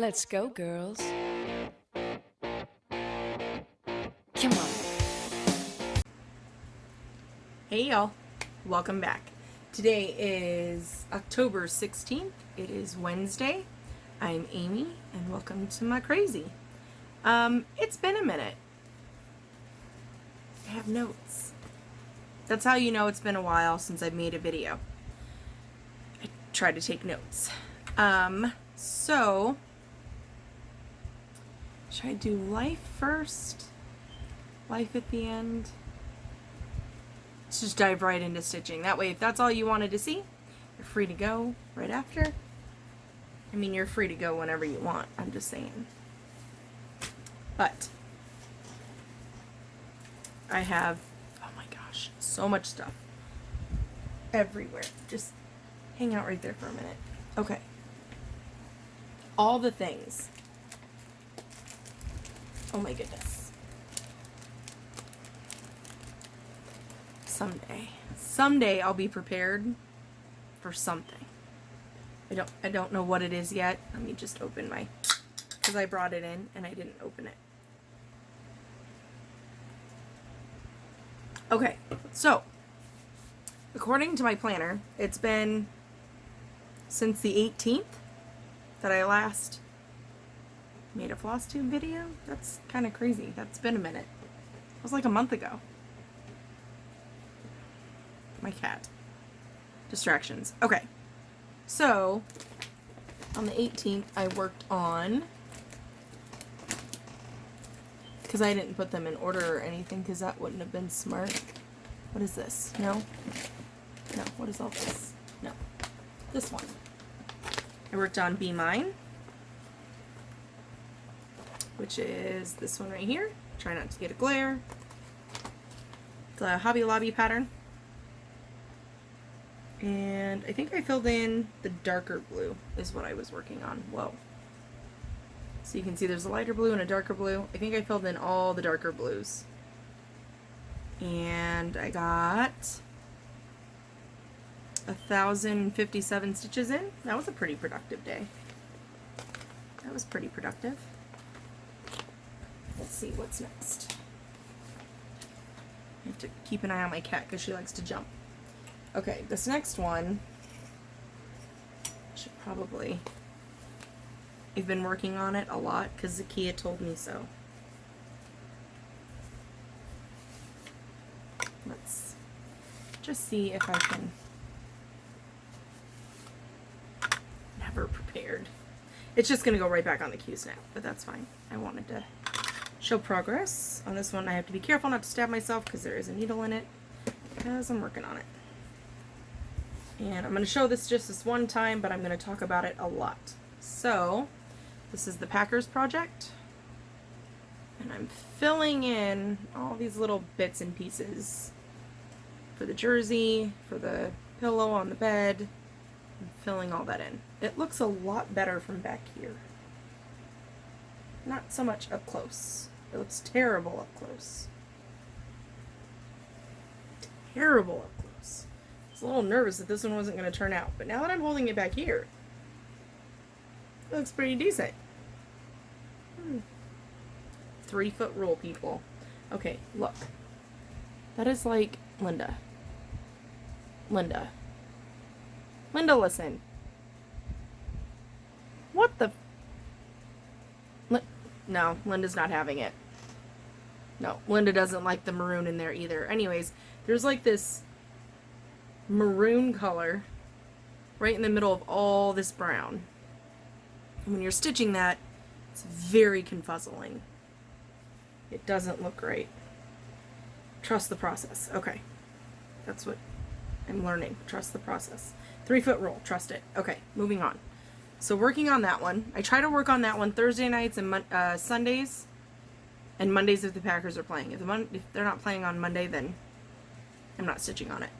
Let's go, girls. Come on. Hey y'all, welcome back. Today is October 16th. It is Wednesday. I'm Amy and welcome to my crazy. It's been a minute. I have notes. That's how you know it's been a while since I've made a video. I try to take notes. So should I do life first? Life at the end? Let's just dive right into stitching. That way, if that's all you wanted to see, you're free to go right after. I mean, you're free to go whenever you want. I'm just saying. But I have, oh my gosh, so much stuff everywhere. Just hang out right there for a minute. Okay. All the things. Oh my goodness. Someday I'll be prepared for something. I don't know what it is yet. Let me just open my, because I brought it in and I didn't open it. Okay, so according to my planner, it's been since the 18th that I last made a Floss Tube video. That's kind of crazy. That's been a minute. It was like a month ago. My cat. Distractions. Okay. So, on the 18th, I worked on, because I didn't put them in order or anything, because that wouldn't have been smart. What is this? No? No. What is all this? No. This one. I worked on Be Mine, which is this one right here. Try not to get a glare. It's a Hobby Lobby pattern. And I think I filled in the darker blue is what I was working on. Whoa. So you can see there's a lighter blue and a darker blue. I think I filled in all the darker blues. And I got 1,057 stitches in. That was a pretty productive day. That was pretty productive. Let's see what's next. I have to keep an eye on my cat because she likes to jump. Okay, this next one should probably, I've been working on it a lot because Zakia told me so. Let's just see if I can have her prepared. It's just going to go right back on the Q-snap, but that's fine. I wanted to show progress. On this one, I have to be careful not to stab myself because there is a needle in it because I'm working on it. And I'm going to show this just this one time, but I'm going to talk about it a lot. So, this is the Packers project. And I'm filling in all these little bits and pieces for the jersey, for the pillow on the bed. I'm filling all that in. It looks a lot better from back here. Not so much up close. It looks terrible up close. Terrible up close. I was a little nervous that this one wasn't going to turn out, but now that I'm holding it back here, it looks pretty decent. 3-foot rule, people. Okay, look. That is like Linda. Linda, listen. What the? No, Linda's not having it. No, Linda doesn't like the maroon in there either. Anyways, there's like this maroon color right in the middle of all this brown. And when you're stitching that, it's very confuzzling. It doesn't look great. Trust the process. Okay. That's what I'm learning. Trust the process. 3-foot rule. Trust it. Okay, moving on. So working on that one. I try to work on that one Thursday nights and Sundays. And Mondays if the Packers are playing. If they're not playing on Monday, then I'm not stitching on it.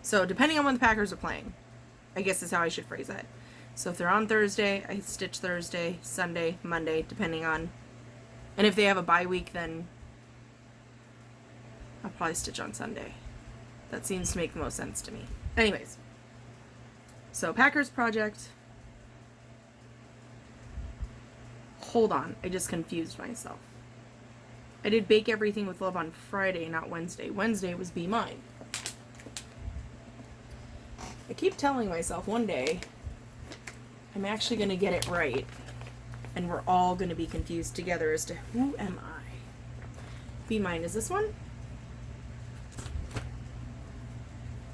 So depending on when the Packers are playing, I guess is how I should phrase that. So if they're on Thursday, I stitch Thursday, Sunday, Monday, depending on. And if they have a bye week, then I'll probably stitch on Sunday. That seems to make the most sense to me. Anyways, so Packers project. hold on, I just confused myself. I did Bake Everything with Love on Friday, not Wednesday. Wednesday was Be Mine. I keep telling myself one day I'm actually going to get it right, and we're all going to be confused together as to who am I. Be Mine is this one.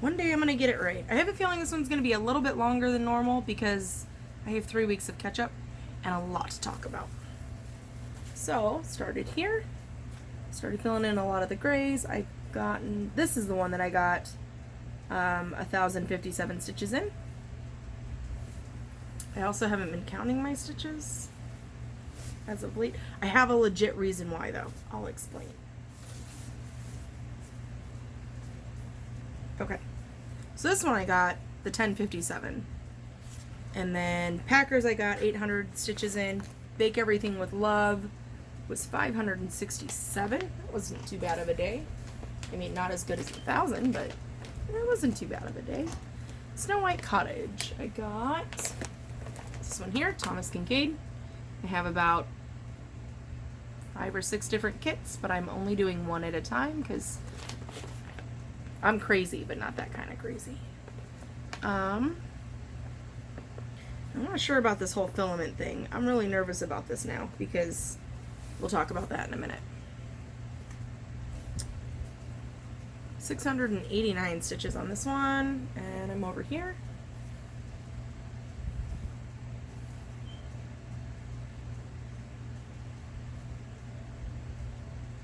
One day I'm going to get it right. I have a feeling this one's going to be a little bit longer than normal because I have 3 weeks of catch up and a lot to talk about. So, started here. Started filling in a lot of the grays. This is the one that I got 1,057 stitches in. I also haven't been counting my stitches as of late. I have a legit reason why though. I'll explain. Okay. So this one I got the 1057. And then Packers I got 800 stitches in. Bake Everything with Love was 567. That wasn't too bad of a day. I mean, not as good as 1,000, but it wasn't too bad of a day. Snow White Cottage. I got this one here, Thomas Kincaid. I have about 5 or 6 different kits, but I'm only doing one at a time because I'm crazy, but not that kind of crazy. I'm not sure about this whole filament thing. I'm really nervous about this now because we'll talk about that in a minute. 689 stitches on this one, and I'm over here.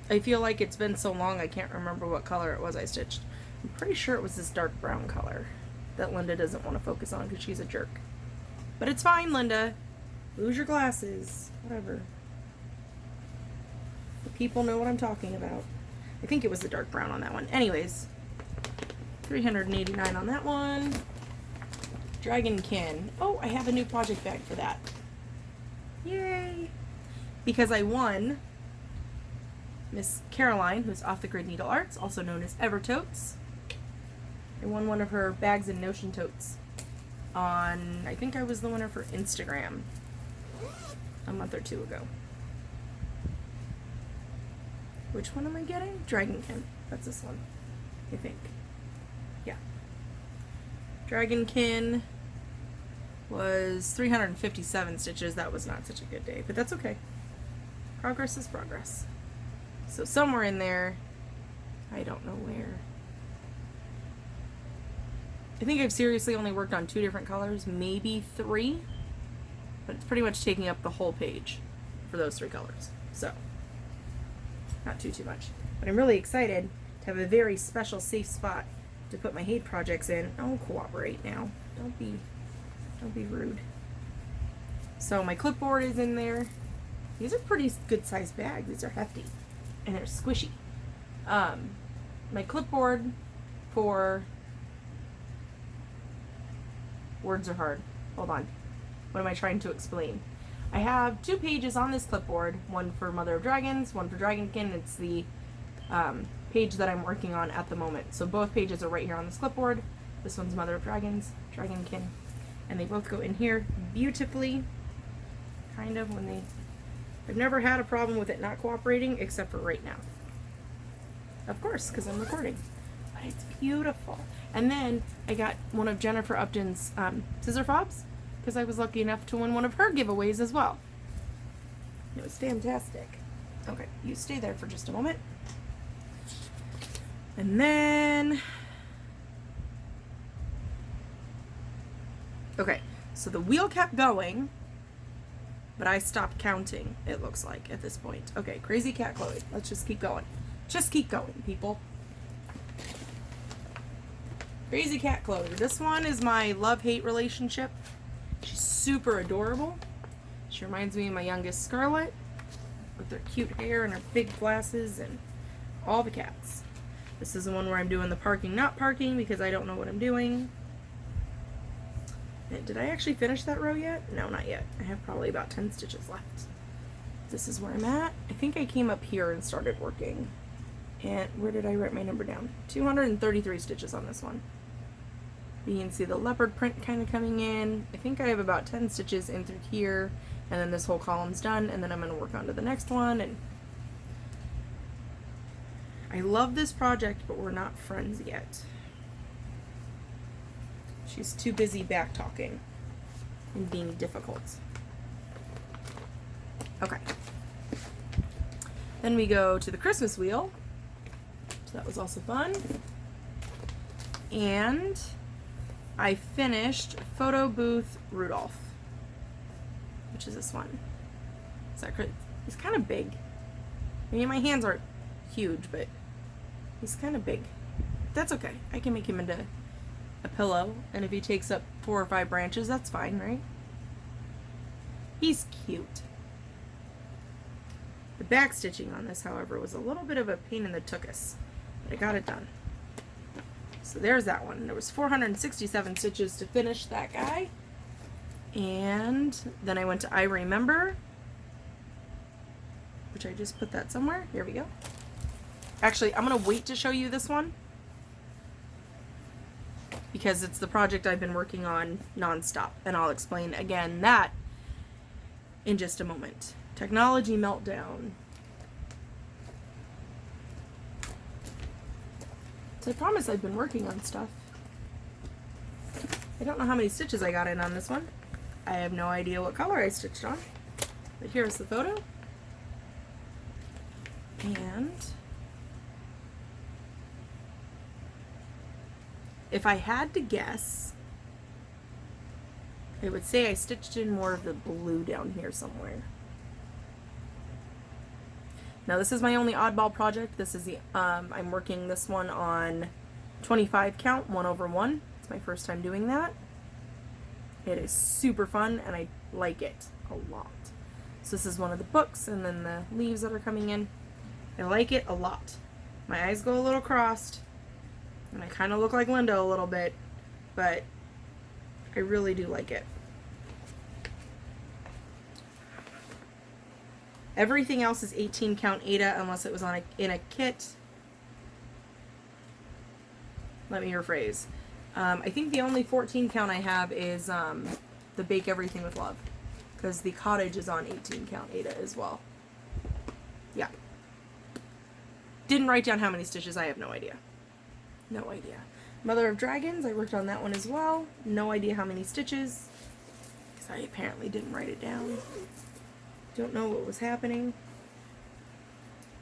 I feel like it's been so long I can't remember what color it was I stitched. I'm pretty sure it was this dark brown color that Linda doesn't want to focus on because she's a jerk. But it's fine, Linda. Lose your glasses. Whatever. The people know what I'm talking about. I think it was the dark brown on that one. Anyways, 389 on that one. Dragonkin. Oh, I have a new project bag for that. Yay! Because I won Miss Caroline, who's Off the Grid Needle Arts, also known as Evertotes. I won one of her bags and Notion totes on, I think I was the winner for Instagram a month or 2 ago. Which one am I getting? Dragonkin. That's this one, I think. Yeah. Dragonkin was 357 stitches. That was not such a good day, but that's okay. Progress is progress. So somewhere in there, I don't know where. I think I've seriously only worked on 2 different colors, maybe 3, but it's pretty much taking up the whole page for those 3 colors. So, not too much. But I'm really excited to have a very special safe spot to put my hate projects in. I'll cooperate now. Don't be rude. So my clipboard is in there. These are pretty good sized bags. These are hefty. And they're squishy. My clipboard for... Words are hard. Hold on. What am I trying to explain? I have 2 pages on this clipboard. One for Mother of Dragons, one for Dragonkin. It's the page that I'm working on at the moment. So both pages are right here on this clipboard. This one's Mother of Dragons, Dragonkin. And they both go in here beautifully. Kind of when they... I've never had a problem with it not cooperating, except for right now. Of course, because I'm recording. But it's beautiful. And then I got one of Jennifer Upton's scissor fobs, because I was lucky enough to win one of her giveaways as well. It was fantastic. Okay, you stay there for just a moment. And then... Okay, so the wheel kept going, but I stopped counting, it looks like, at this point. Okay, Crazy Cat Chloe. Let's just keep going. Just keep going, people. Crazy Cat Chloe. This one is my love-hate relationship. She's super adorable. She reminds me of my youngest Scarlet, with her cute hair and her big glasses and all the cats. This is the one where I'm doing the parking, not parking, because I don't know what I'm doing. And did I actually finish that row yet? No, not yet. I have probably about 10 stitches left. This is where I'm at. I think I came up here and started working. And where did I write my number down? 233 stitches on this one. You can see the leopard print kind of coming in. I think I have about 10 stitches in through here And then this whole column's done, and then I'm going to work on to the next one. And I love this project, but we're not friends yet. She's too busy back talking and being difficult. Okay. Then we go to the Christmas wheel. So that was also fun. And I finished Photo Booth Rudolph, which is this one. Is that crazy? He's kind of big. I mean, my hands aren't huge, but he's kind of big. That's okay. I can make him into a pillow, and if he takes up 4 or 5 branches, that's fine, right? He's cute. The back stitching on this, however, was a little bit of a pain in the tuchus, but I got it done. So there's that one. There was 467 stitches to finish that guy. And then I went to I Remember, which I just put that somewhere. Here we go. Actually, I'm going to wait to show you this one because it's the project I've been working on nonstop. And I'll explain again that in just a moment. Technology meltdown. So I promise I've been working on stuff. I don't know how many stitches I got in on this one. I have no idea what color I stitched on. But here's the photo. And if I had to guess, I would say I stitched in more of the blue down here somewhere. Now this is my only oddball project. This is the, I'm working this one on 25 count, 1/1. It's my first time doing that. It is super fun and I like it a lot. So this is one of the books and then the leaves that are coming in. I like it a lot. My eyes go a little crossed and I kind of look like Linda a little bit, but I really do like it. Everything else is 18 count Ada unless it was on in a kit. Let me rephrase. I think the only 14 count I have is the Bake Everything with Love, because the Cottage is on 18 count Ada as well. Yeah. Didn't write down how many stitches. I have no idea. No idea. Mother of Dragons, I worked on that one as well. No idea how many stitches, because I apparently didn't write it down. Don't know what was happening.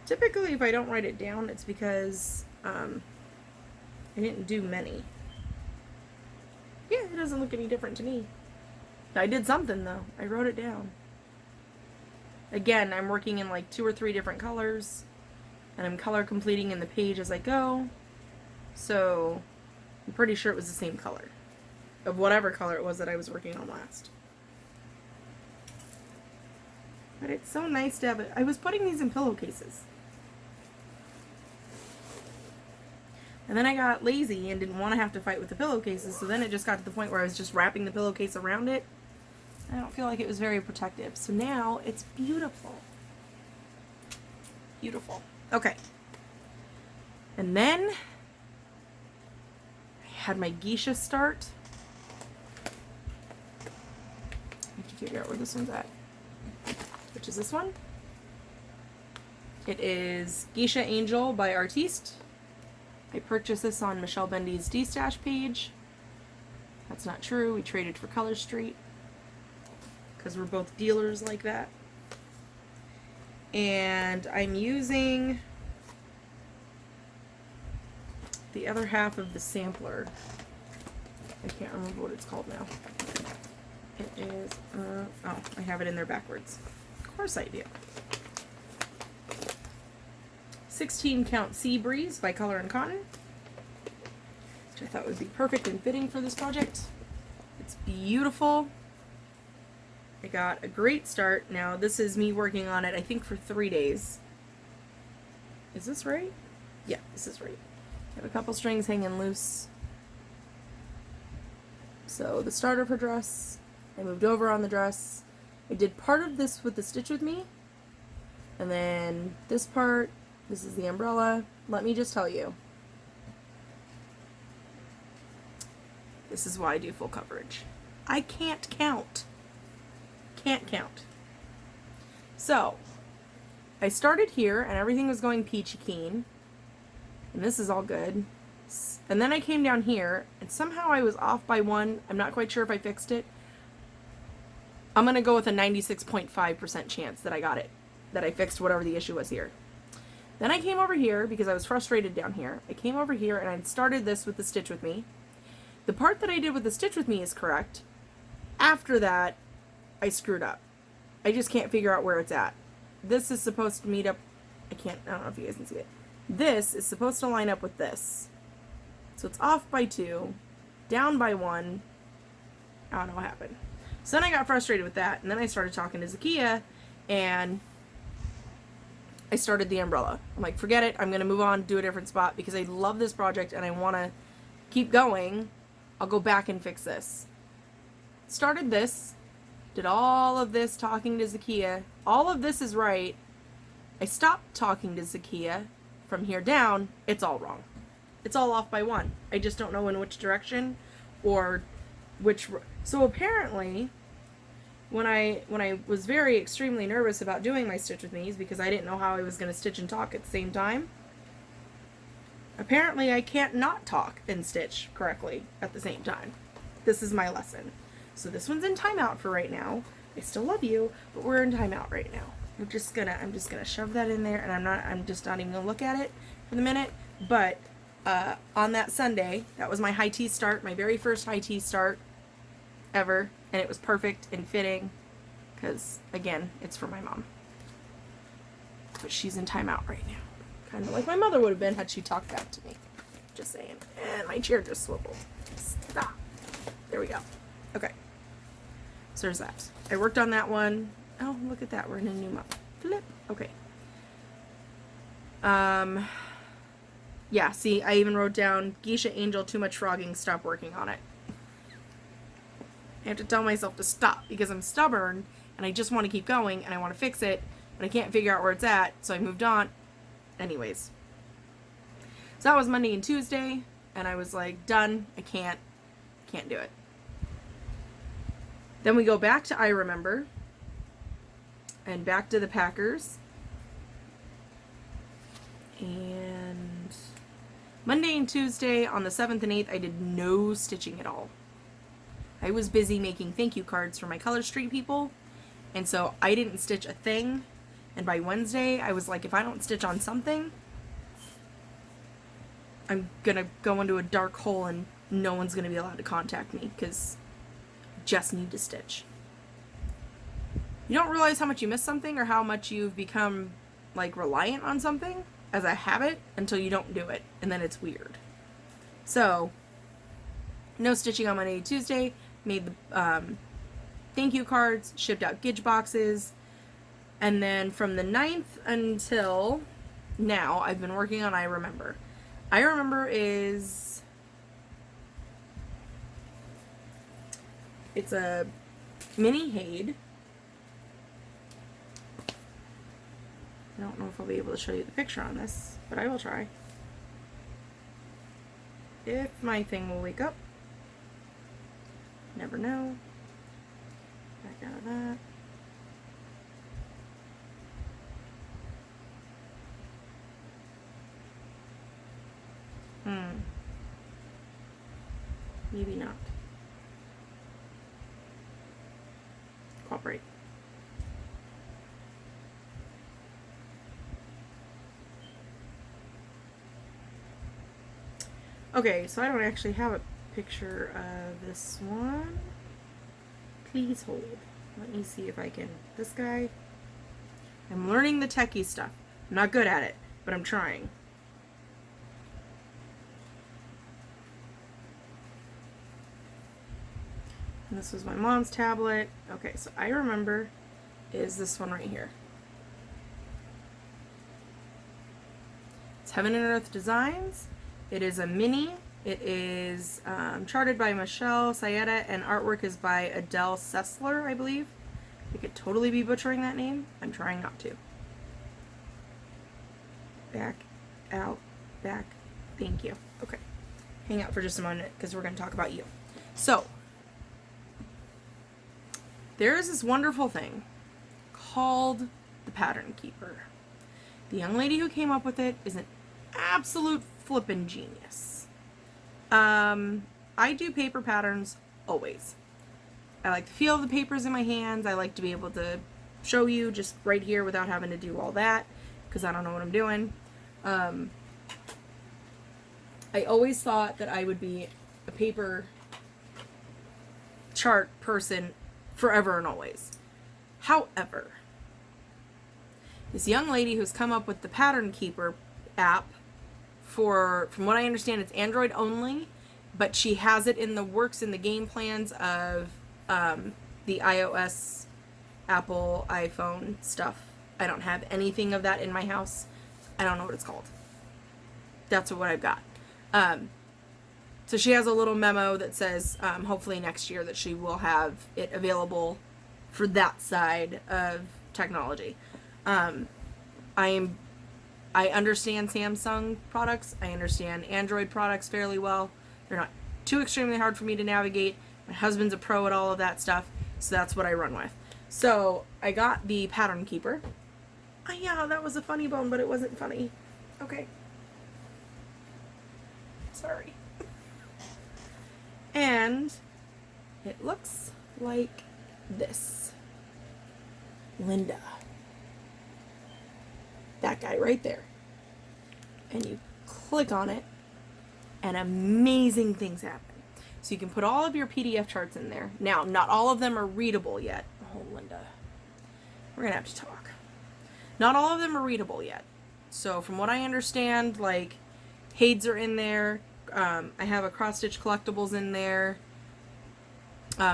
Typically, if I don't write it down, it's because I didn't do many. Yeah, it doesn't look any different to me. I did something, though. I wrote it down. Again, I'm working in like 2 or 3 different colors, and I'm color completing in the page as I go. So, I'm pretty sure it was the same color, of whatever color it was that I was working on last. But it's so nice to have it. I was putting these in pillowcases. And then I got lazy and didn't want to have to fight with the pillowcases, so then it just got to the point where I was just wrapping the pillowcase around it. I don't feel like it was very protective. So now it's beautiful. Beautiful. Okay. And then I had my geisha start. I have to figure out where this one's at. Which is this one. It is Geisha Angel by Artiste. I purchased this on Michelle Bendy's D-Stash page. That's not true. We traded for Color Street because we're both dealers like that. And I'm using the other half of the sampler. I can't remember what it's called now. It is, oh, I have it in there backwards. Of course I do. 16 count Sea Breeze by Color and Cotton, which I thought would be perfect and fitting for this project. It's beautiful. I got a great start. Now this is me working on it, I think, for 3 days. Is this right? Yeah, this is right. I have a couple strings hanging loose. So the start of her dress, I moved over on the dress. I did part of this with the Stitch With Me, and then this part, this is the umbrella. Let me just tell you, this is why I do full coverage. I can't count. Can't count. So, I started here, and everything was going peachy keen. And this is all good. And then I came down here, and somehow I was off by one. I'm not quite sure if I fixed it. I'm going to go with a 96.5% chance that I got it. That I fixed whatever the issue was here. Then I came over here, because I was frustrated down here. I came over here, and I started this with the Stitch With Me. The part that I did with the Stitch With Me is correct. After that, I screwed up. I just can't figure out where it's at. This is supposed to meet up. I don't know if you guys can see it. This is supposed to line up with this. So it's off by 2, down by 1. I don't know what happened. So then I got frustrated with that, and then I started talking to Zakiya, and I started the umbrella. I'm like, forget it. I'm going to move on, do a different spot, because I love this project, and I want to keep going. I'll go back and fix this. Started this. Did all of this talking to Zakiya. All of this is right. I stopped talking to Zakiya. From here down, it's all wrong. It's all off by 1. I just don't know in which direction or which. So apparently, when I was very extremely nervous about doing my Stitch With Me's because I didn't know how I was going to stitch and talk at the same time, apparently I can't not talk and stitch correctly at the same time. This is my lesson. So this one's in timeout for right now. I still love you, but we're in timeout right now. I'm just gonna shove that in there, and I'm just not even gonna look at it for the minute. But on that Sunday, that was my high tea start, my very first high tea start ever, and it was perfect and fitting, because again, it's for my mom. But she's in timeout right now, kind of like my mother would have been had she talked back to me. Just saying. And my chair just swiveled. Stop. There we go. Okay. So there's that. I worked on that one. Oh, look at that. We're in a new month. Flip. Okay. Yeah, see, I even wrote down, Geisha Angel, too much frogging, stop working on it. I have to tell myself to stop because I'm stubborn and I just want to keep going and I want to fix it, but I can't figure out where it's at, so I moved on. Anyways. So that was Monday and Tuesday, and I was like, done. I can't do it. Then we go back to I Remember. And back to the Packers. And Monday and Tuesday on the 7th and 8th, I did no stitching at all. I was busy making thank you cards for my Color Street people. And so I didn't stitch a thing. And by Wednesday, I was like, if I don't stitch on something, I'm going to go into a dark hole and no one's going to be allowed to contact me because I just need to stitch. You don't realize how much you miss something or how much you've become, like, reliant on something as a habit until you don't do it, and then it's weird. So, no stitching on Monday and Tuesday, made the thank you cards, shipped out Gidge boxes, and then from the 9th until now, I've been working on I Remember. I Remember is... It's a mini Haid. I don't know if I'll be able to show you the picture on this, but I will try. If my thing will wake up. Never know. Back out of that. Maybe not. Cooperate. Okay, so I don't actually have a picture of this one. Please hold. Let me see if I can. This guy. I'm learning the techie stuff. I'm not good at it, but I'm trying. And this was my mom's tablet. Okay, so I Remember is this one right here. It's Heaven and Earth Designs. It is a mini. It is charted by Michelle Sayeda, and artwork is by Adele Sessler, I believe. I could totally be butchering that name. I'm trying not to. Back, out, back. Thank you. Okay. Hang out for just a moment because we're going to talk about you. So, there is this wonderful thing called the pattern keeper. The young lady who came up with it is an absolute flippin' genius. I do paper patterns always. I like to feel the papers in my hands. I like to be able to show you just right here without having to do all that, because I don't know what I'm doing. I always thought that I would be a paper chart person forever and always. However, this young lady who's come up with the Pattern Keeper app from what I understand, it's Android only, but she has it in the works in the game plans of the iOS, Apple, iPhone stuff. I don't have anything of that in my house. I don't know what it's called. That's what I've got. So she has a little memo that says hopefully next year that she will have it available for that side of technology. I understand Samsung products. I understand Android products fairly well. They're not too extremely hard for me to navigate. My husband's a pro at all of that stuff, so that's what I run with. So I got the Pattern Keeper. Oh yeah, that was a funny bone, but it wasn't funny. Okay. Sorry. And it looks like this. Linda. That guy right there. And you click on it, and amazing things happen. So you can put all of your PDF charts in there. Now, not all of them are readable yet. Oh, Linda. We're going to have to talk. Not all of them are readable yet. So from what I understand, like, Hades are in there. I have a cross-stitch collectibles in there.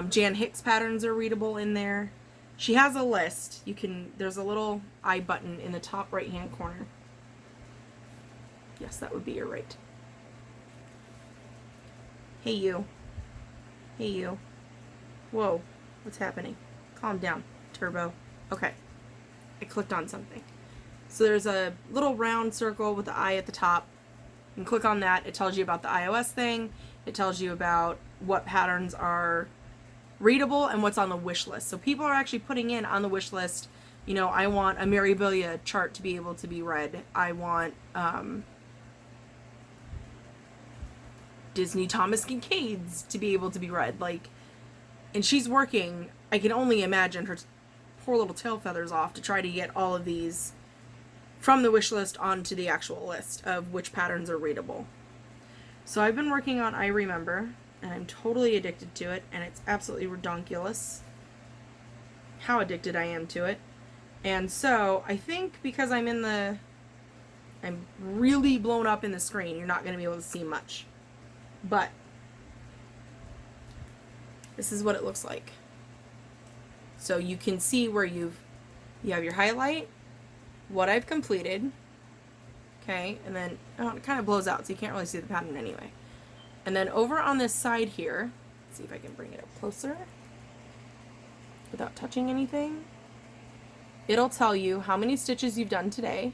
Jan Hicks patterns are readable in there. She has a list. There's a little I button in the top right-hand corner. Yes, that would be your right. Hey, you. Hey, you. Whoa. What's happening? Calm down, Turbo. Okay. I clicked on something. So there's a little round circle with the eye at the top. You can click on that. It tells you about the iOS thing. It tells you about what patterns are readable and what's on the wish list. So people are actually putting in on the wish list, I want a Mirabilia chart to be able to be read. I want Disney Thomas Kincaid's to be able to be read. And she's working, I can only imagine her poor little tail feathers off to try to get all of these from the wish list onto the actual list of which patterns are readable. So I've been working on I Remember, and I'm totally addicted to it, and it's absolutely redonkulous how addicted I am to it. And so I think because I'm really blown up in the screen, you're not going to be able to see much. But this is what it looks like. So you can see where you have your highlight, what I've completed, okay, and then it kind of blows out so you can't really see the pattern anyway. And then over on this side here, let's see if I can bring it up closer without touching anything. It'll tell you how many stitches you've done today.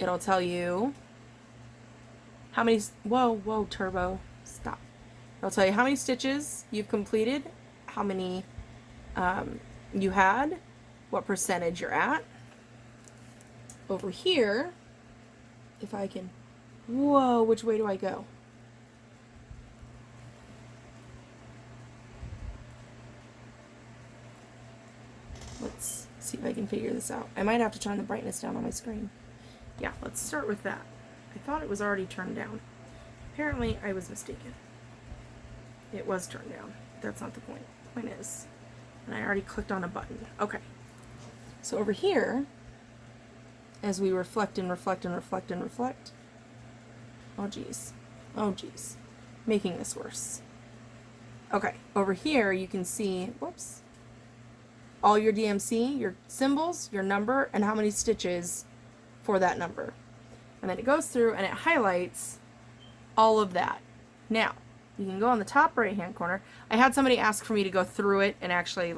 It'll tell you how many, whoa, Turbo, stop. It'll tell you how many stitches you've completed, how many you had, what percentage you're at. Over here, if I can, whoa, which way do I go? Let's see if I can figure this out. I might have to turn the brightness down on my screen. Yeah, let's start with that. I thought it was already turned down. Apparently, I was mistaken. It was turned down. That's not the point. The point is, and I already clicked on a button. Okay. So over here, as we reflect and reflect and reflect and reflect. Oh geez. Oh geez. Making this worse. Okay, over here you can see, whoops, all your DMC, your symbols, your number, and how many stitches for that number. And then it goes through and it highlights all of that. Now, you can go on the top right hand corner. I had somebody ask for me to go through it and actually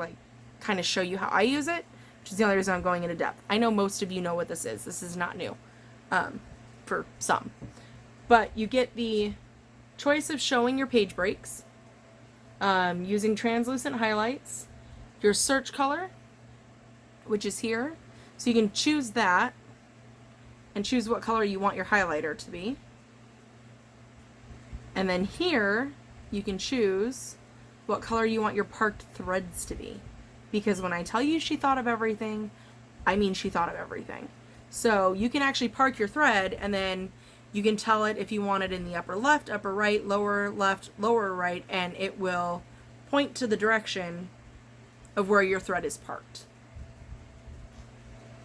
kind of show you how I use it, which is the only reason I'm going into depth. I know most of you know what this is. This is not new for some. But you get the choice of showing your page breaks, using translucent highlights, your search color, which is here. So you can choose that and choose what color you want your highlighter to be. And then here you can choose what color you want your parked threads to be. Because when I tell you she thought of everything, I mean she thought of everything. So you can actually park your thread, and then you can tell it if you want it in the upper left, upper right, lower left, lower right, and it will point to the direction of where your thread is parked.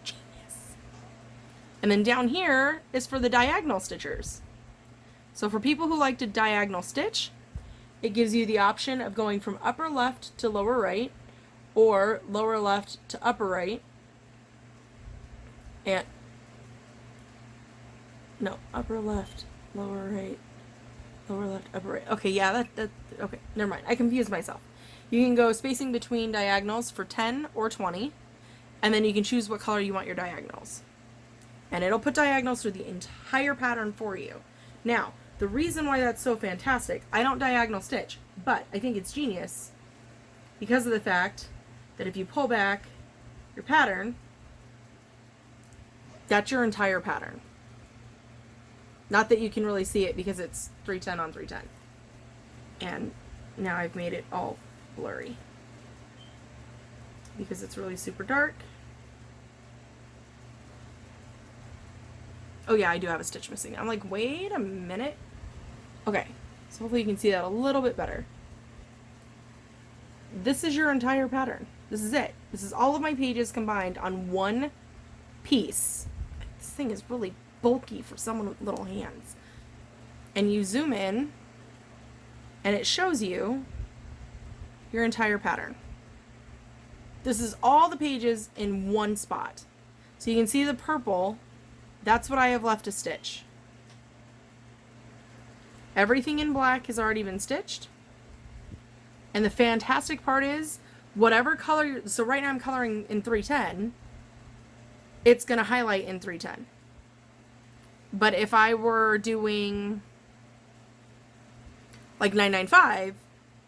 Genius. And then down here is for the diagonal stitchers. So for people who like to diagonal stitch, it gives you the option of going from upper left to lower right, or lower left to upper right, and no, upper left, lower right, lower left, upper right. Okay, yeah, that okay, never mind. I confused myself. You can go spacing between diagonals for 10 or 20, and then you can choose what color you want your diagonals. And it'll put diagonals through the entire pattern for you. Now, the reason why that's so fantastic, I don't diagonal stitch, but I think it's genius because of the fact that if you pull back your pattern, that's your entire pattern. Not that you can really see it because it's 310 on 310. And now I've made it all blurry because it's really super dark. Oh yeah, I do have a stitch missing. I'm like, wait a minute. Okay, so hopefully you can see that a little bit better. This is your entire pattern. This is it. This is all of my pages combined on one piece. This thing is really bulky for someone with little hands. And you zoom in, and it shows you your entire pattern. This is all the pages in one spot. So you can see the purple. That's what I have left to stitch. Everything in black has already been stitched. And the fantastic part is, whatever color, so right now I'm coloring in 310, it's going to highlight in 310. But if I were doing like 995,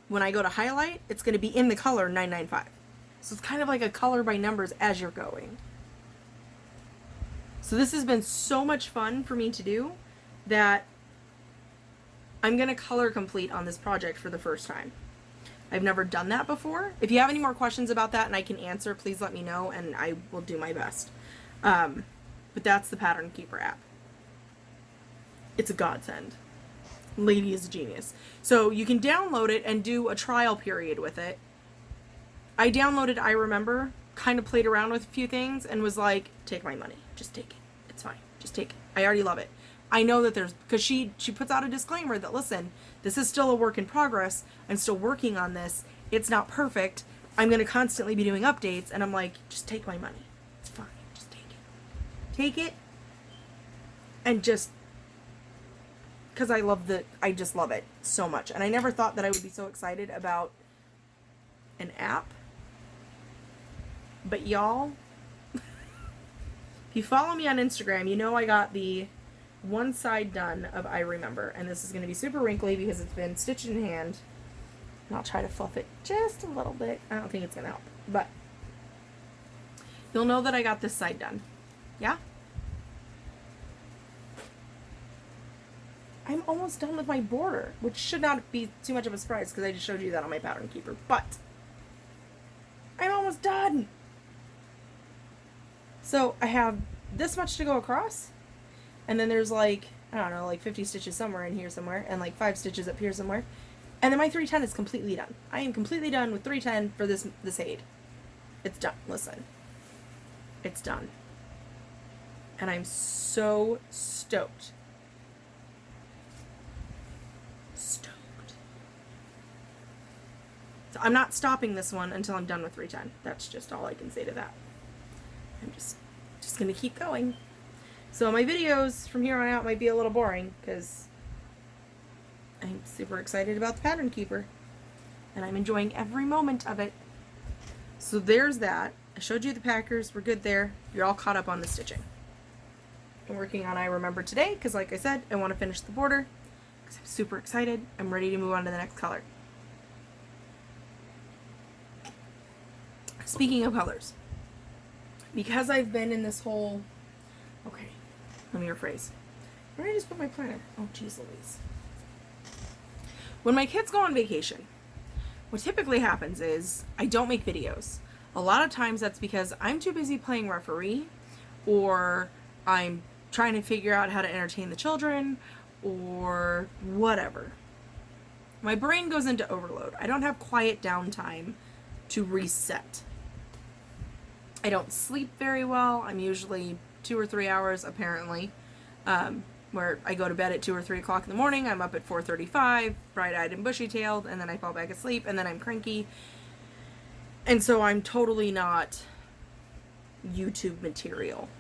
when I go to highlight, it's going to be in the color 995. So it's kind of like a color by numbers as you're going. So this has been so much fun for me to do that I'm going to color complete on this project for the first time. I've never done that before. If you have any more questions about that and I can answer, please let me know and I will do my best. But that's the Pattern Keeper app. It's a godsend. Lady is a genius. So you can download it and do a trial period with it. I downloaded I Remember, kind of played around with a few things and was like, take my money. Just take it. It's fine. Just take it. I already love it. I know that there's, because she puts out a disclaimer that, listen, this is still a work in progress. I'm still working on this. It's not perfect. I'm going to constantly be doing updates. And I'm like, just take my money. It's fine. Just take it. Take it. And just, because I just love it so much. And I never thought that I would be so excited about an app. But y'all, if you follow me on Instagram, you know I got the one side done of I Remember, and this is going to be super wrinkly because it's been stitched in hand, and I'll try to fluff it just a little bit. I don't think it's going to help, but you'll know that I got this side done. Yeah? I'm almost done with my border, which should not be too much of a surprise because I just showed you that on my Pattern Keeper, but I'm almost done. So I have this much to go across. And then there's like, I don't know, like 50 stitches somewhere in here somewhere, and like 5 stitches up here somewhere. And then my 310 is completely done. I am completely done with 310 for this aid. It's done. Listen. It's done. And I'm so stoked. Stoked. So I'm not stopping this one until I'm done with 310. That's just all I can say to that. I'm just going to keep going. So my videos from here on out might be a little boring because I'm super excited about the Pattern Keeper and I'm enjoying every moment of it. So there's that. I showed you the packers. We're good there. You're all caught up on the stitching. I'm working on I Remember today because, like I said, I want to finish the border because I'm super excited. I'm ready to move on to the next color. Speaking of colors, because I've been in this whole, okay, let me rephrase. Where did I just put my planner? Oh, geez Louise. When my kids go on vacation, what typically happens is I don't make videos. A lot of times that's because I'm too busy playing referee, or I'm trying to figure out how to entertain the children, or whatever. My brain goes into overload. I don't have quiet downtime to reset. I don't sleep very well. I'm usually 2 or 3 hours, apparently, where I go to bed at 2 or 3 o'clock in the morning. I'm up at 4:35, bright-eyed and bushy-tailed, and then I fall back asleep, and then I'm cranky. And so I'm totally not YouTube material.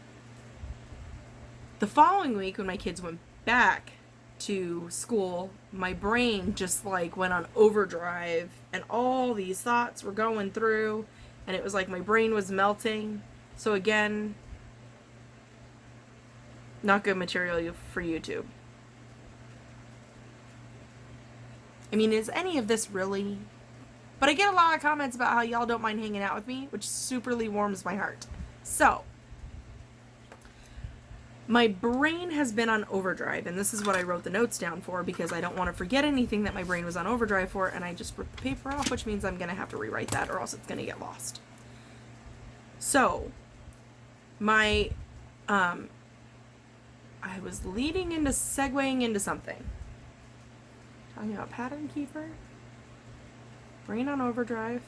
The following week, when my kids went back to school, my brain just like went on overdrive, and all these thoughts were going through, and it was like my brain was melting. So again, not good material for YouTube. I mean, is any of this really? But I get a lot of comments about how y'all don't mind hanging out with me, which superly warms my heart. So, my brain has been on overdrive, and this is what I wrote the notes down for, because I don't want to forget anything that my brain was on overdrive for, and I just ripped the paper off, which means I'm going to have to rewrite that, or else it's going to get lost. So, I was segueing into something. Talking about pattern keeper, brain on overdrive.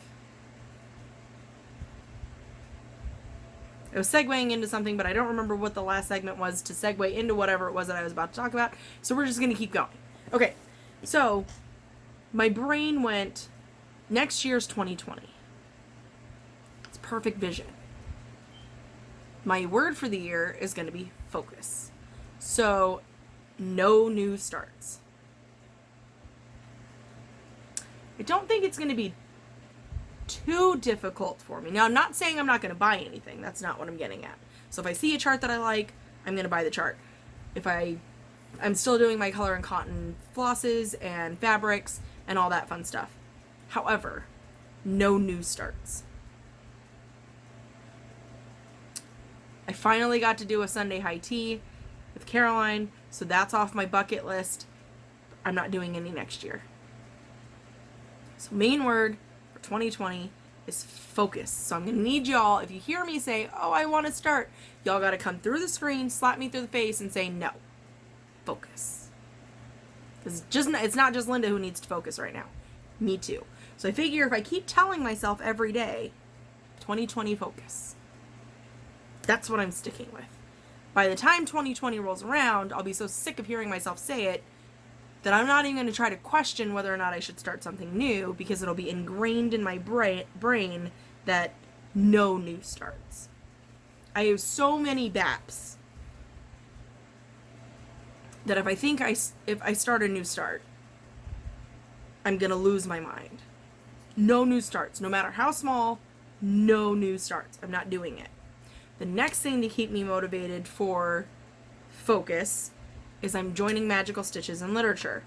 I was segueing into something, but I don't remember what the last segment was to segue into whatever it was that I was about to talk about. So we're just going to keep going. Okay, so my brain went, next year's 2020. It's perfect vision. My word for the year is going to be focus. So, no new starts. I don't think it's going to be too difficult for me. Now, I'm not saying I'm not going to buy anything. That's not what I'm getting at. So if I see a chart that I like, I'm going to buy the chart. I'm still doing my color and cotton flosses and fabrics and all that fun stuff. However, no new starts. I finally got to do a Sunday high tea with Caroline, so that's off my bucket list. I'm not doing any next year. So main word for 2020 is focus. So I'm going to need y'all, if you hear me say, oh, I want to start, y'all got to come through the screen, slap me through the face, and say, no. Focus. Because it's not just Linda who needs to focus right now. Me too. So I figure if I keep telling myself every day, 2020 focus. That's what I'm sticking with. By the time 2020 rolls around, I'll be so sick of hearing myself say it that I'm not even going to try to question whether or not I should start something new, because it'll be ingrained in my brain that no new starts. I have so many BAPs that if I start a new start, I'm going to lose my mind. No new starts. No matter how small, no new starts. I'm not doing it. The next thing to keep me motivated for focus is I'm joining Magical Stitches in Literature.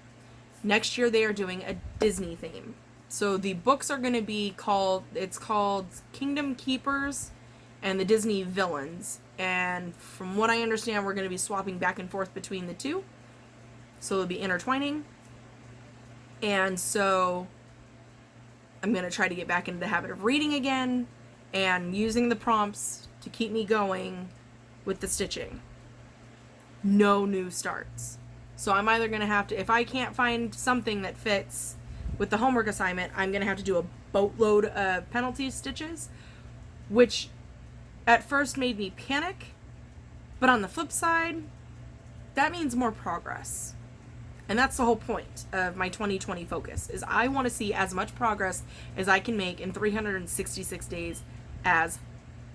Next year they are doing a Disney theme. So the books are going to be called Kingdom Keepers and the Disney Villains. And from what I understand, we're going to be swapping back and forth between the two. So they'll be intertwining. And so I'm going to try to get back into the habit of reading again and using the prompts to keep me going with the stitching. No new starts. So I'm either going to have to, if I can't find something that fits with the homework assignment, I'm going to have to do a boatload of penalty stitches, which at first made me panic. But on the flip side, that means more progress. And that's the whole point of my 2020 focus, is I want to see as much progress as I can make in 366 days as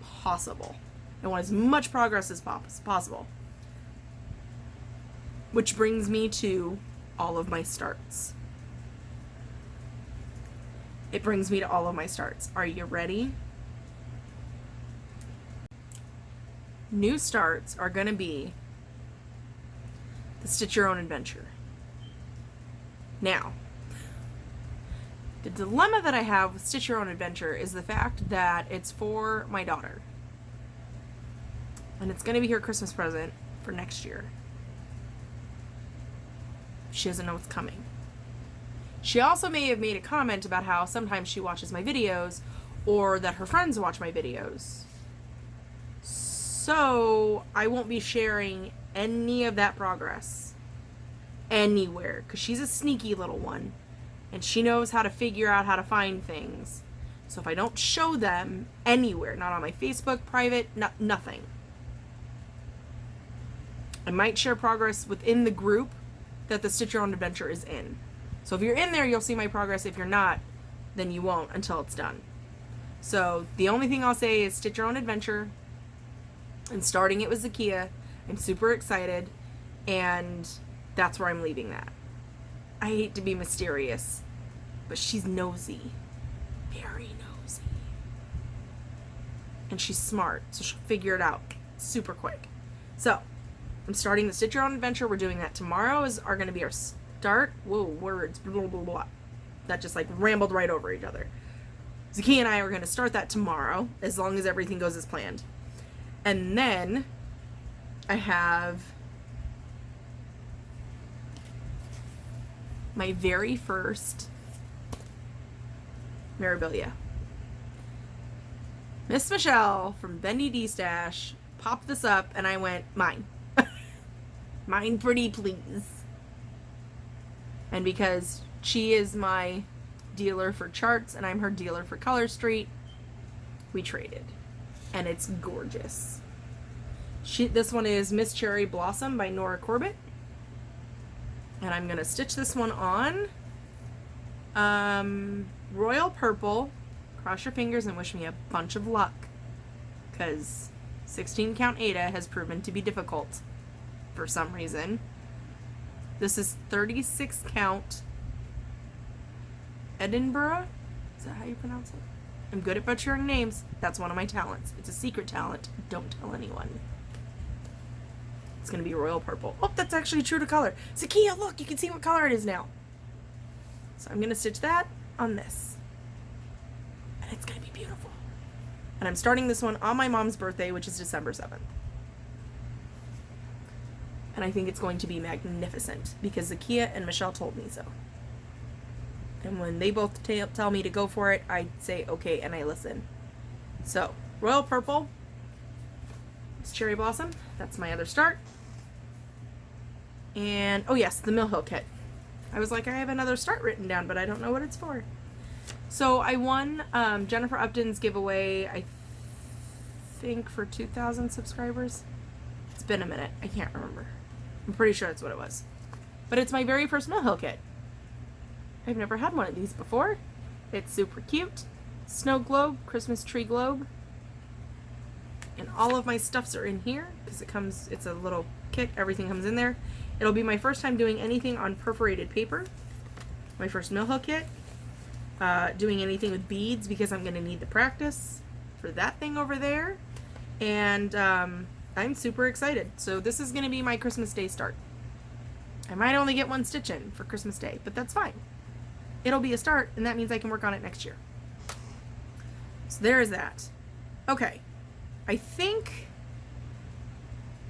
possible. I want as much progress as possible. Which brings me to all of my starts. It brings me to all of my starts. Are you ready? New starts are going to be the Stitch Your Own Adventure. Now, the dilemma that I have with Stitch Your Own Adventure is the fact that it's for my daughter. And it's going to be her Christmas present for next year. She doesn't know what's coming. She also may have made a comment about how sometimes she watches my videos or that her friends watch my videos. So I won't be sharing any of that progress anywhere because she's a sneaky little one and she knows how to figure out how to find things. So if I don't show them anywhere, not on my Facebook, private, nothing. I might share progress within the group that the Stitch Your Own Adventure is in. So if you're in there, you'll see my progress. If you're not, then you won't until it's done. So the only thing I'll say is Stitch Your Own Adventure. I'm starting it with Zakiya. I'm super excited. And that's where I'm leaving that. I hate to be mysterious, but she's nosy. Very nosy. And she's smart, so she'll figure it out super quick. So, I'm starting the Stitch Your Own Adventure. We're doing that tomorrow are going to be our start. Whoa, words, blah, blah, blah. That just like rambled right over each other. Zakiya and I are going to start that tomorrow, as long as everything goes as planned. And then I have my very first Mirabilia. Miss Michelle from Bendy D Stash popped this up and I went, mine. Mine pretty please. And because she is my dealer for charts and I'm her dealer for Color Street, we traded. And it's gorgeous. This one is Miss Cherry Blossom by Nora Corbett. And I'm going to stitch this one on Royal Purple. Cross your fingers and wish me a bunch of luck. Because 16 count Ada has proven to be difficult for some reason. This is 36 count Edinburgh. Is that how you pronounce it? I'm good at butchering names. That's one of my talents. It's a secret talent. Don't tell anyone. It's going to be Royal Purple. Oh, that's actually true to color. Zakiya, look, you can see what color it is now. So I'm going to stitch that on this. And it's going to be beautiful. And I'm starting this one on my mom's birthday, which is December 7th. And I think it's going to be magnificent because Zakiya and Michelle told me so. And when they both tell me to go for it, I say okay and I listen. So, Royal Purple. It's Cherry Blossom. That's my other start. And, oh yes, the Mill Hill kit. I was like, I have another start written down, but I don't know what it's for. So I won Jennifer Upton's giveaway, I think for 2,000 subscribers. It's been a minute. I can't remember. I'm pretty sure that's what it was. But it's my very first Mill Hill kit. I've never had one of these before. It's super cute. Snow globe, Christmas tree globe. And all of my stuffs are in here because it's a little kit. Everything comes in there. It'll be my first time doing anything on perforated paper. My first Mill Hill kit. Doing anything with beads because I'm going to need the practice for that thing over there. And I'm super excited. So this is going to be my Christmas Day start. I might only get one stitch in for Christmas Day, but that's fine. It'll be a start, and that means I can work on it next year. So there is that. Okay. I think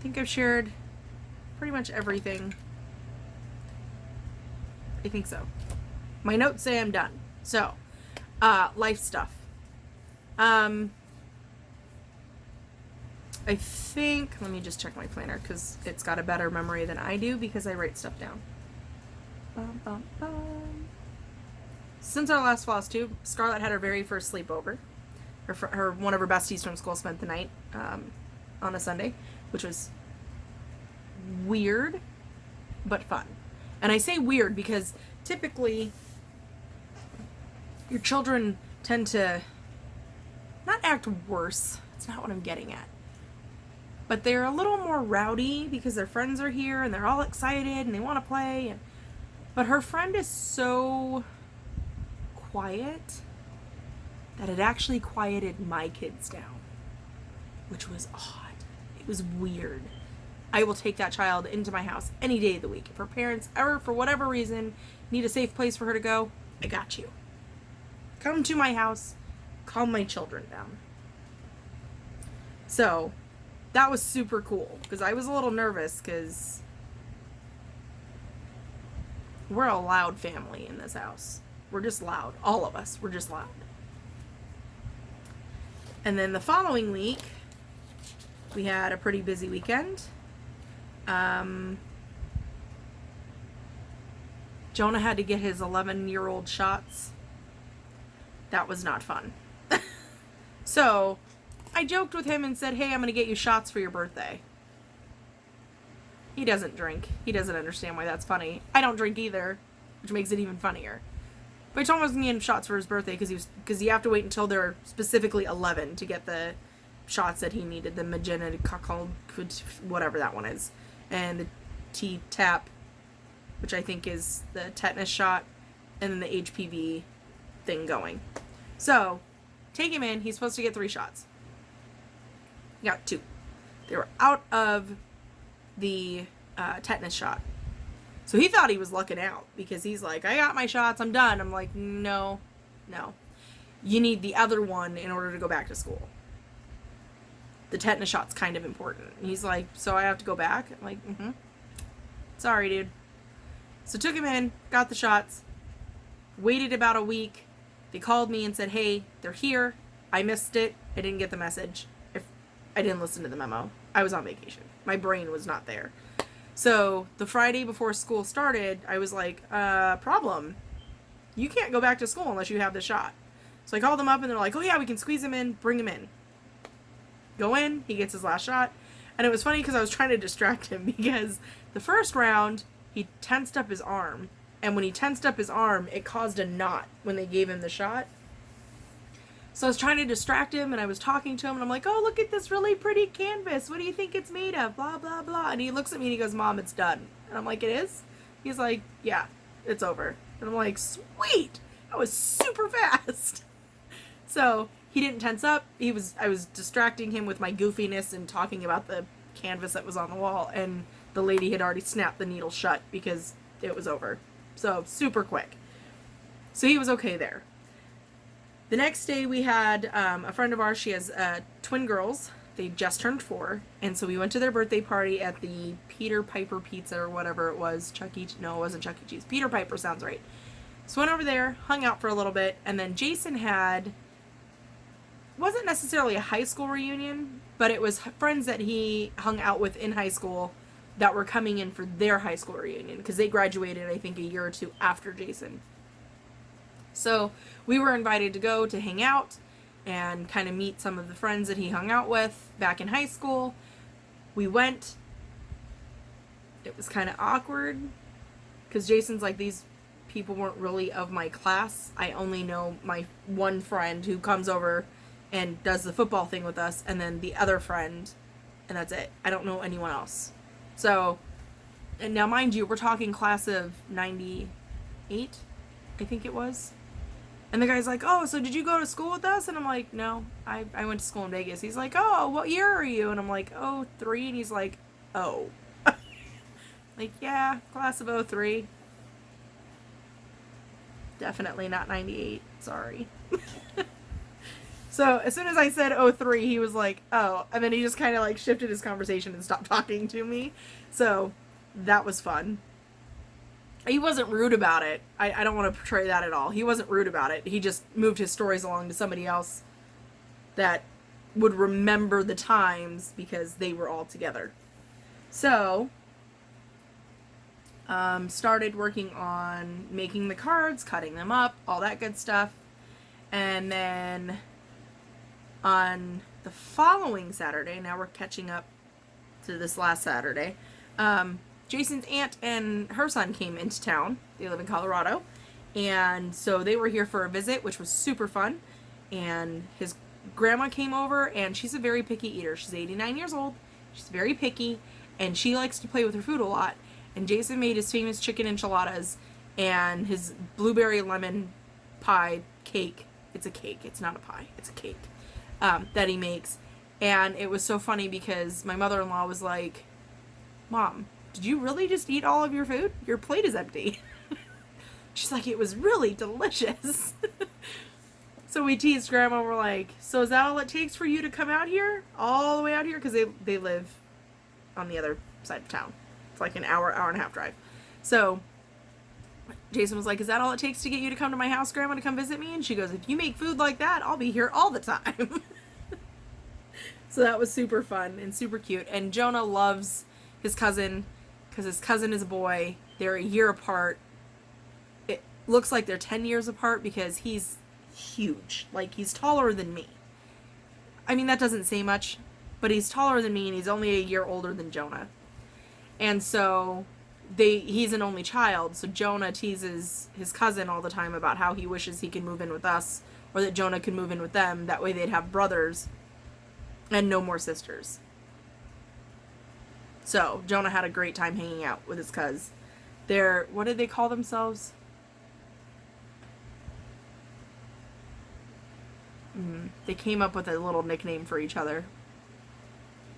I've shared pretty much everything. I think so. My notes say I'm done. So, life stuff. I think, let me just check my planner because it's got a better memory than I do because I write stuff down. Bum, bum, bum. Since our last Floss Tube, Scarlett had her very first sleepover. One of her besties from school spent the night on a Sunday, which was weird, but fun. And I say weird because typically your children tend to not act worse. That's not what I'm getting at. But they're a little more rowdy because their friends are here and they're all excited and they want to play. But her friend is so quiet that it actually quieted my kids down, which was odd. It was weird. I will take that child into my house any day of the week. If her parents ever, for whatever reason, need a safe place for her to go, I got you. Come to my house, calm my children down. So, that was super cool because I was a little nervous because we're a loud family in this house. We're just loud. All of us. We're just loud. And then the following week, we had a pretty busy weekend. Jonah had to get his 11-year-old shots. That was not fun. So, I joked with him and said, hey, I'm going to get you shots for your birthday. He doesn't drink. He doesn't understand why that's funny. I don't drink either, which makes it even funnier. But I told him I was going to get him shots for his birthday because you have to wait until they're specifically 11 to get the shots that he needed. The magenta, whatever that one is. And the T-tap, which I think is the tetanus shot, and then the HPV thing going. So, take him in. He's supposed to get 3 shots. He got 2. They were out of the tetanus shot. So he thought he was lucking out because he's like, I got my shots, I'm done. I'm like, no. You need the other one in order to go back to school. The tetanus shot's kind of important. And he's like, so I have to go back? I'm like, Sorry, dude. So took him in, got the shots, waited about a week. They called me and said, hey, they're here. I missed it. I didn't get the message. I didn't listen to the memo. I was on vacation. My brain was not there. So the Friday before school started, I was like, problem. You can't go back to school unless you have the shot. So I called them up and they're like, oh yeah, we can squeeze him in. Bring him in. Go in. He gets his last shot. And it was funny because I was trying to distract him because the first round, he tensed up his arm. And when he tensed up his arm, it caused a knot when they gave him the shot. So I was trying to distract him, and I was talking to him, and I'm like, oh, look at this really pretty canvas. What do you think it's made of? Blah, blah, blah. And he looks at me, and he goes, Mom, it's done. And I'm like, it is? He's like, yeah, it's over. And I'm like, sweet. That was super fast. So he didn't tense up. I was distracting him with my goofiness and talking about the canvas that was on the wall, and the lady had already snapped the needle shut because it was over. So super quick. So he was okay there. The next day we had a friend of ours. She has twin girls. They just turned 4. And so we went to their birthday party at the Peter Piper Pizza or whatever it was. No, it wasn't Chuck E. Cheese. Peter Piper sounds right. So went over there, hung out for a little bit. And then Jason wasn't necessarily a high school reunion, but it was friends that he hung out with in high school that were coming in for their high school reunion. Because they graduated, I think, a year or 2 after Jason. So we were invited to go to hang out and kind of meet some of the friends that he hung out with back in high school. We went. It was kind of awkward because Jason's like, these people weren't really of my class. I only know my one friend who comes over and does the football thing with us, and then the other friend, and that's it. I don't know anyone else. So, and now mind you, we're talking class of 98, I think it was. And the guy's like, oh, so did you go to school with us? And I'm like, no, I went to school in Vegas. He's like, oh, what year are you? And I'm like, oh, 3. And he's like, oh. Like, yeah, class of 03. Definitely not 98. Sorry. So as soon as I said 03, he was like, oh. And then he just kind of like shifted his conversation and stopped talking to me. So that was fun. He wasn't rude about it. I don't want to portray that at all. He wasn't rude about it. He just moved his stories along to somebody else that would remember the times because they were all together. So, started working on making the cards, cutting them up, all that good stuff. And then on the following Saturday, now we're catching up to this last Saturday, Jason's aunt and her son came into town. They live in Colorado. And so they were here for a visit, which was super fun. And his grandma came over, and she's a very picky eater. She's 89 years old. She's very picky, and she likes to play with her food a lot. And Jason made his famous chicken enchiladas and his blueberry lemon pie cake. It's a cake. It's not a pie. It's a cake that he makes. And it was so funny because my mother-in-law was like, Mom, did you really just eat all of your food? Your plate is empty. She's like, it was really delicious. So we teased Grandma. We're like, so is that all it takes for you to come out here? All the way out here? Because they live on the other side of town. It's like an hour and a half drive. So Jason was like, is that all it takes to get you to come to my house, Grandma, to come visit me? And she goes, if you make food like that, I'll be here all the time. So that was super fun and super cute. And Jonah loves his cousin because his cousin is a boy. They're a year apart. It looks like they're 10 years apart because he's huge. Like, he's taller than me. I mean, that doesn't say much, but he's taller than me and he's only a year older than Jonah. And so he's an only child, so Jonah teases his cousin all the time about how he wishes he could move in with us, or that Jonah could move in with them. That way they'd have brothers and no more sisters. So Jonah had a great time hanging out with his cuz. They're, what did they call themselves? They came up with a little nickname for each other.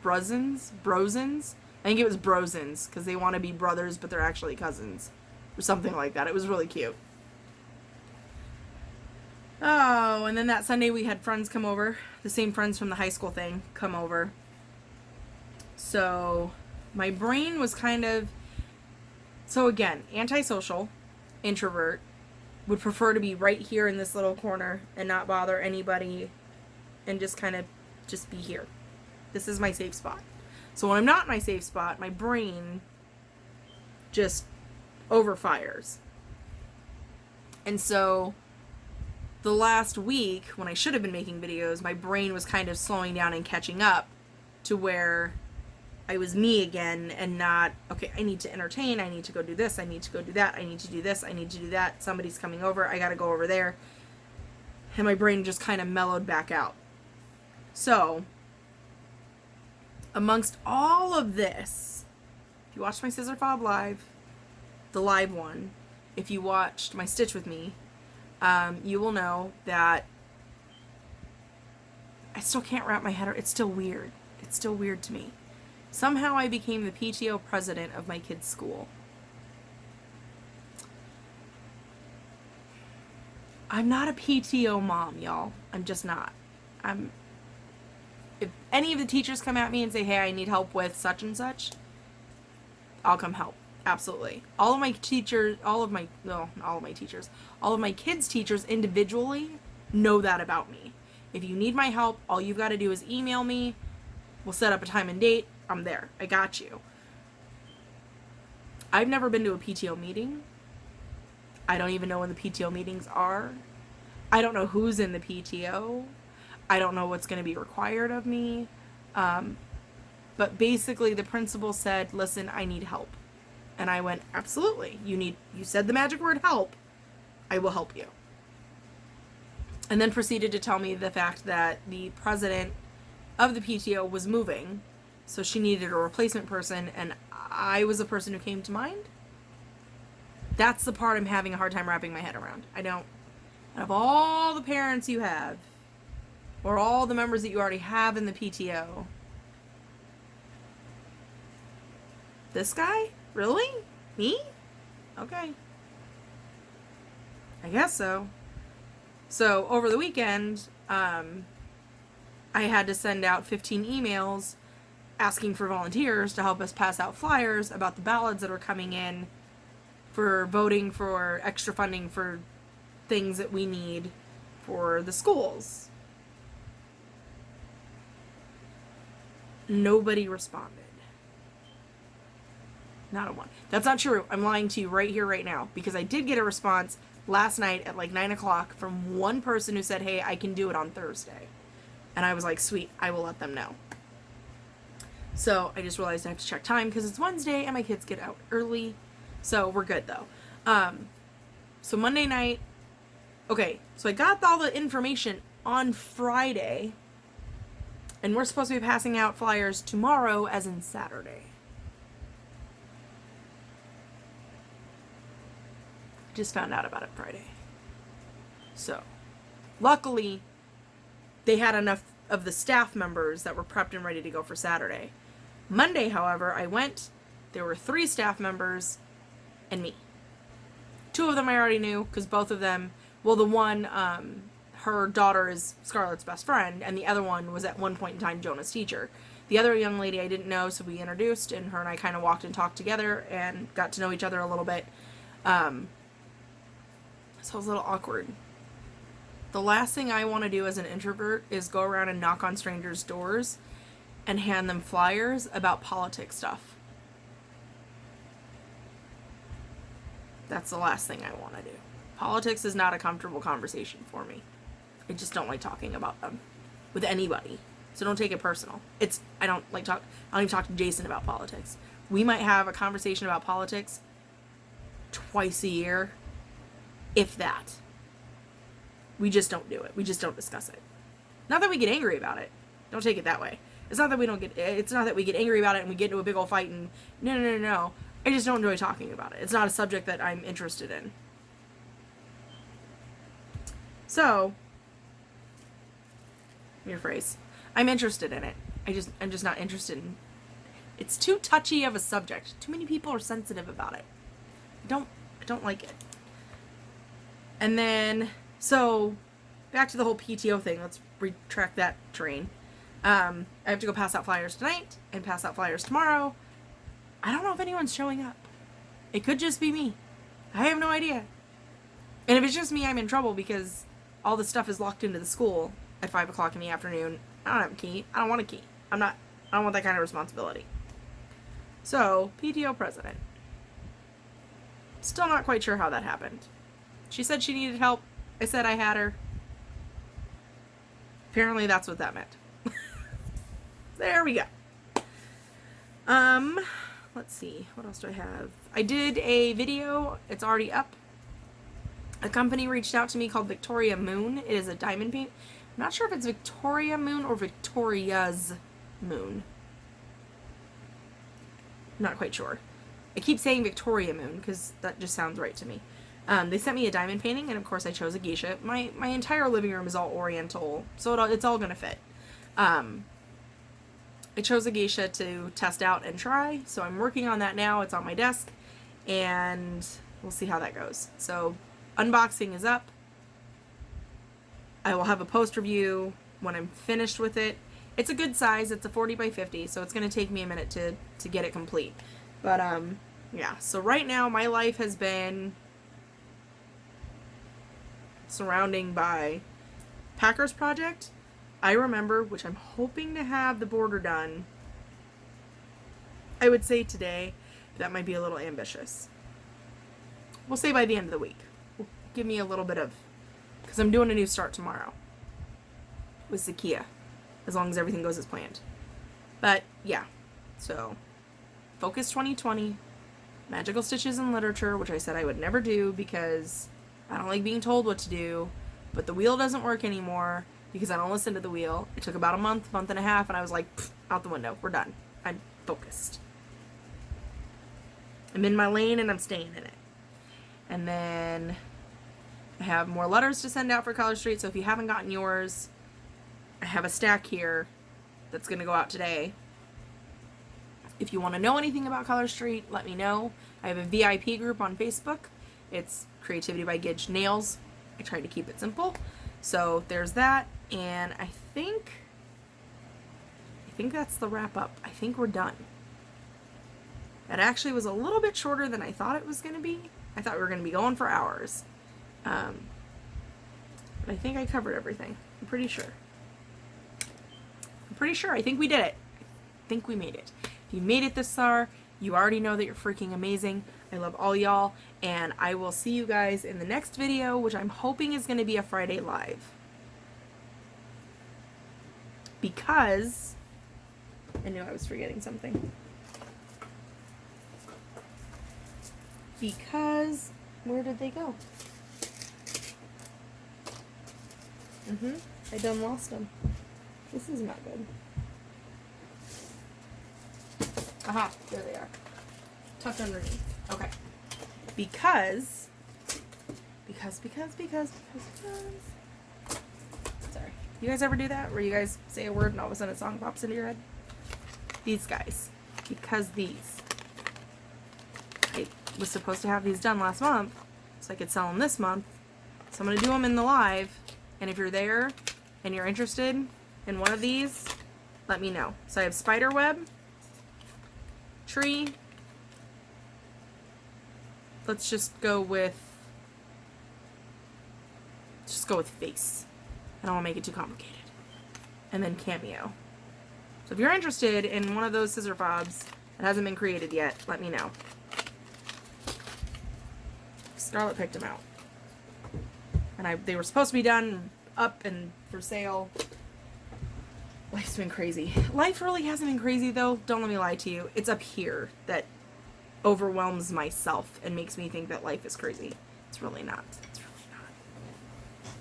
Brosins? I think it was Brosins, because they want to be brothers, but they're actually cousins. Or something like that. It was really cute. Oh, and then that Sunday we had friends come over. The same friends from the high school thing come over. So my brain was kind of... So again, antisocial, introvert, would prefer to be right here in this little corner and not bother anybody and just kind of just be here. This is my safe spot. So when I'm not in my safe spot, my brain just overfires. And so the last week, when I should have been making videos, my brain was kind of slowing down and catching up to where I was me again and not, okay, I need to entertain, I need to go do this, I need to go do that, I need to do this, I need to do that, somebody's coming over, I gotta go over there. And my brain just kind of mellowed back out. So, amongst all of this, if you watched my Scissor Fob live, the live one, if you watched my Stitch with me, you will know that I still can't wrap my head around. It's still weird. It's still weird to me. Somehow I became the PTO president of my kid's school. I'm not a PTO mom, y'all. I'm just not. If any of the teachers come at me and say, hey, I need help with such and such, I'll come help. Absolutely. All of my kids' teachers individually know that about me. If you need my help, all you've got to do is email me. We'll set up a time and date. I'm there. I got you. I've never been to a PTO meeting. I don't even know when the PTO meetings are. I don't know who's in the PTO. I don't know what's going to be required of me. But basically the principal said, listen, I need help. And I went, absolutely. You said the magic word help. I will help you. And then proceeded to tell me the fact that the president of the PTO was moving. So she needed a replacement person, and I was the person who came to mind. That's the part I'm having a hard time wrapping my head around. Out of all the parents you have, or all the members that you already have in the PTO, this guy? Really? Me? Okay. I guess so. So, over the weekend, I had to send out 15 emails asking for volunteers to help us pass out flyers about the ballots that are coming in for voting for extra funding for things that we need for the schools. Nobody responded. Not a one. That's not true. I'm lying to you right here, right now, because I did get a response last night at like 9 o'clock from one person who said, hey, I can do it on Thursday. And I was like, sweet, I will let them know. So I just realized I have to check time because it's Wednesday and my kids get out early. So we're good though. So Monday night, okay, so I got all the information on Friday and we're supposed to be passing out flyers tomorrow as in Saturday. Just found out about it Friday. So luckily they had enough of the staff members that were prepped and ready to go for Saturday. Monday, however, I went. There were 3 staff members and me. 2 of them I already knew because both of them, well, the one, her daughter is Scarlett's best friend, and the other one was at one point in time Jonah's teacher. The other young lady I didn't know, so we introduced, and her and I kind of walked and talked together and got to know each other a little bit. So it was a little awkward. The last thing I want to do as an introvert is go around and knock on strangers' doors and hand them flyers about politics stuff. That's the last thing I want to do. Politics is not a comfortable conversation for me. I just don't like talking about them with anybody. So don't take it personal. I don't even talk to Jason about politics. We might have a conversation about politics twice a year, if that. We just don't do it. We just don't discuss it. Not that we get angry about it. Don't take it that way. It's not that we get angry about it and we get into a big old fight and no. I just don't enjoy talking about it. It's not a subject that I'm interested in. So, your phrase. I'm interested in it. I'm just not interested in. It's too touchy of a subject. Too many people are sensitive about it. I don't like it. And then, so, back to the whole PTO thing. Let's retract that train. I have to go pass out flyers tonight and pass out flyers tomorrow. I don't know if anyone's showing up. It could just be me. I have no idea. And if it's just me, I'm in trouble because all the stuff is locked into the school at 5 o'clock in the afternoon. I don't have a key. I don't want a key. I don't want that kind of responsibility. So, PTO president. Still not quite sure how that happened. She said she needed help. I said I had her. Apparently that's what that meant. There we go. Let's see. What else do I have? I did a video. It's already up. A company reached out to me called Victoria Moon. It is a diamond paint. I'm not sure if it's Victoria Moon or Victoria's Moon. Not quite sure. I keep saying Victoria Moon because that just sounds right to me. They sent me a diamond painting, and of course I chose a geisha. My entire living room is all oriental, so it's all gonna fit. I chose a geisha to test out and try, so I'm working on that now. It's on my desk, and we'll see how that goes. So, unboxing is up. I will have a post review when I'm finished with it. It's a good size. It's a 40 by 50, so it's going to take me a minute to get it complete. But, yeah. So right now, my life has been surrounding by Packers Project, I Remember, which I'm hoping to have the border done. I would say today. That might be a little ambitious. We'll say by the end of the week. Give me a little bit of... Because I'm doing a new start tomorrow. With Zakia. As long as everything goes as planned. But, yeah. So, Focus 2020. Magical Stitches in Literature, which I said I would never do because I don't like being told what to do. But the wheel doesn't work anymore because I don't listen to the wheel. It took about a month and a half, and I was like, out the window. We're done. I'm focused. I'm in my lane, and I'm staying in it. And then I have more letters to send out for College Street, so if you haven't gotten yours, I have a stack here that's going to go out today. If you want to know anything about College Street, let me know. I have a VIP group on Facebook. It's Creativity by Gidge Nails. I try to keep it simple. So there's that, and I think that's the wrap up. I think we're done. That actually was a little bit shorter than I thought it was going to be. I thought we were going to be going for hours. But I think I covered everything. I'm pretty sure. I think we did it. I think we made it. If you made it this far, you already know that you're freaking amazing. I love all y'all, and I will see you guys in the next video, which I'm hoping is going to be a Friday Live. Because I knew I was forgetting something. Because where did they go? I done lost them. This is not good. Aha, there they are. Tucked underneath. Okay. Because. Sorry. You guys ever do that? Where you guys say a word and all of a sudden a song pops into your head? These guys. Because these. I was supposed to have these done last month, so I could sell them this month. So I'm going to do them in the live, And if you're there and you're interested in one of these, let me know. So I have spider web, tree. Let's just go with face. I don't want to make it too complicated. And then cameo. So if you're interested in one of those scissor fobs that hasn't been created yet, let me know. Scarlett picked them out. And they were supposed to be done, up and for sale. Life's been crazy. Life really hasn't been crazy though, don't let me lie to you. It's up here that overwhelms myself and makes me think that life is crazy. It's really not. It's really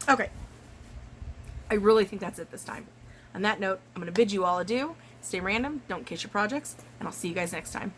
not. Okay. I really think that's it this time. On that note, I'm going to bid you all adieu. Stay random, don't kiss your projects, and I'll see you guys next time.